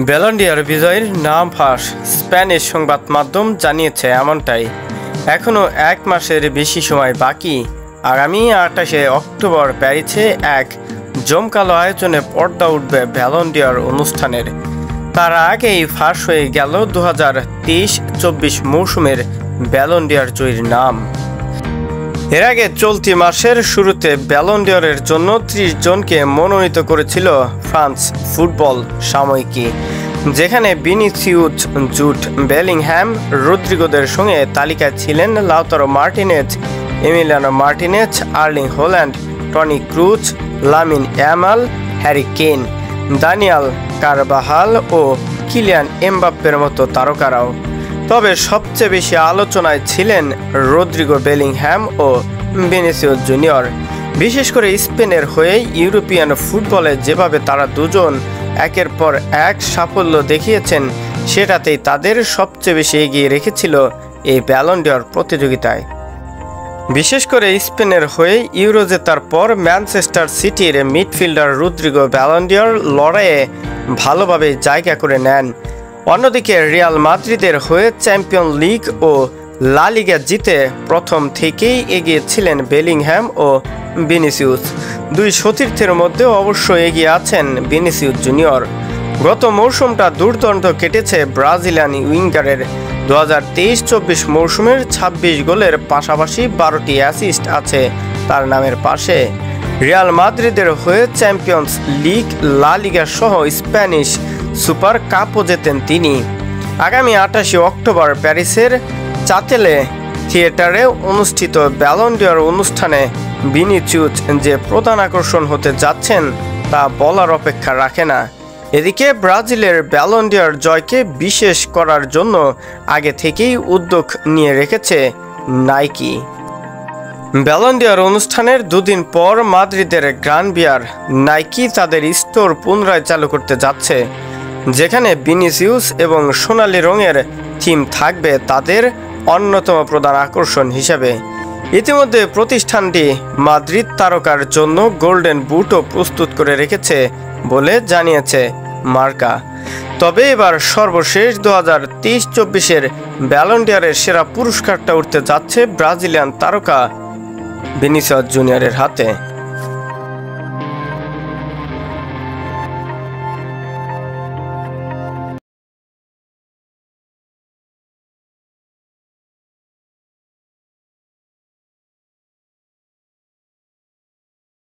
Ballon d'Or বিজয়ীর নাম ফাঁস। Spanish সংবাদ মাধ্যম জানিয়েছে এমনটাই। এখনও 1 মাসের বেশি সময় বাকি। আগামী 28শে অক্টোবর প্যারিসে এক জমকালো আয়োজনে পর্দা উঠবে ব্যালন ডি'অর অনুষ্ঠানের। তার আগেই ফাঁস হয়ে গেল 2023-24 মৌসুমের ব্যালন ডি'অর জয়ীর নাম। এর আগে চলতি মাসের শুরুতে ব্যালন ডি'অরের জন্য 30 জনকে মনোনীত করেছিল ফ্রান্স ফুটবল সাময়িকী, যেখানে ভিনিসিউস, জুড বেলিংহ্যাম, রদ্রিগোদের সঙ্গে তালিকায় ছিলেন Lautaro Martinez, Emiliano Martinez, Erling Haaland, Toni Kroos, Lamine Yamal, Harry Kane, Daniel Carvajal ও কিলিয়ান এমবাপ্পের মতো তারকারাও। তবে সবচেয়ে বেশি আলোচনায় ছিলেন রদ্রিগো বেলিংহ্যাম ও ভিনিসিউস জুনিয়র। বিশেষ করে স্পেনের হয়ে ইউরোপিয়ান ফুটবলে যেভাবে তারা দুজন একের পর এক সাফল্য দেখিয়েছেন, সেটাতেই তাদের সবচেয়ে বেশি এগিয়ে রেখেছিল এই ব্যালন ডি'অর প্রতিযোগিতায়। বিশেষ করে স্পেনের হয়ে ইউরো জেতার পর ম্যানচেস্টার সিটির মিডফিল্ডার রদ্রিগো ব্যালন ডি'অর লড়াইয়ে ভালোভাবে জায়গা করে নেন। অন্যদিকে রিয়াল মাদ্রিদের হয়ে চ্যাম্পিয়ন লিগ ও লা লিগা জিতে প্রথম থেকেই এগিয়ে ছিলেন বেলিংহ্যাম ও ভিনিসিউস। দুই সতীর্থের মধ্যে অবশ্য এগিয়ে আছেন ভিনিসিউস জুনিয়র। গত মৌসুমটা দুর্দান্ত কেটেছে ব্রাজিলিয়ান উইঙ্গারের। 2023-24 মৌসুমের 26 গোলের পাশাপাশি 12টি অ্যাসিস্ট আছে তার নামের পাশে। রিয়াল মাদ্রিদের হয়ে চ্যাম্পিয়ন্স লিগ, লা লিগা সহ স্প্যানিশ সুপার কাপও জেতেন তিনি। আগামী 28শে অক্টোবর প্যারিসের চাতেলে থিয়েটারে অনুষ্ঠিত ব্যালন ডি'অর অনুষ্ঠানে ভিনিসিউস যে প্রধান আকর্ষণ হতে যাচ্ছেন তা বলার অপেক্ষা রাখে না। এদিকে ব্রাজিলের ব্যালন ডি'অর জয়কে বিশেষ করার জন্য আগে থেকেই উদ্যোগ নিয়ে রেখেছে নাইকি। ব্যালন ডি'অর অনুষ্ঠানের দুদিন পর মাদ্রিদের গ্রান ভিয়ার নাইকি তাদের স্টোর পুনরায় চালু করতে যাচ্ছে, যেখানে ভিনিসিউস এবং সোনালী রঙের থিম থাকবে তাদের অন্যতম প্রধান আকর্ষণ হিসেবে। ইতিমধ্যে প্রতিষ্ঠানটি মাদ্রিদ তারকার জন্য গোল্ডেন বুটও প্রস্তুত করে রেখেছে বলে জানিয়েছে মার্কা। তবে এবার সর্বশেষ 2023-24 ব্যালন ডি'অরের সেরা পুরস্কারটা উঠতে যাচ্ছে ব্রাজিলিয়ান তারকা ভিনিসিউস জুনিয়রের হাতে।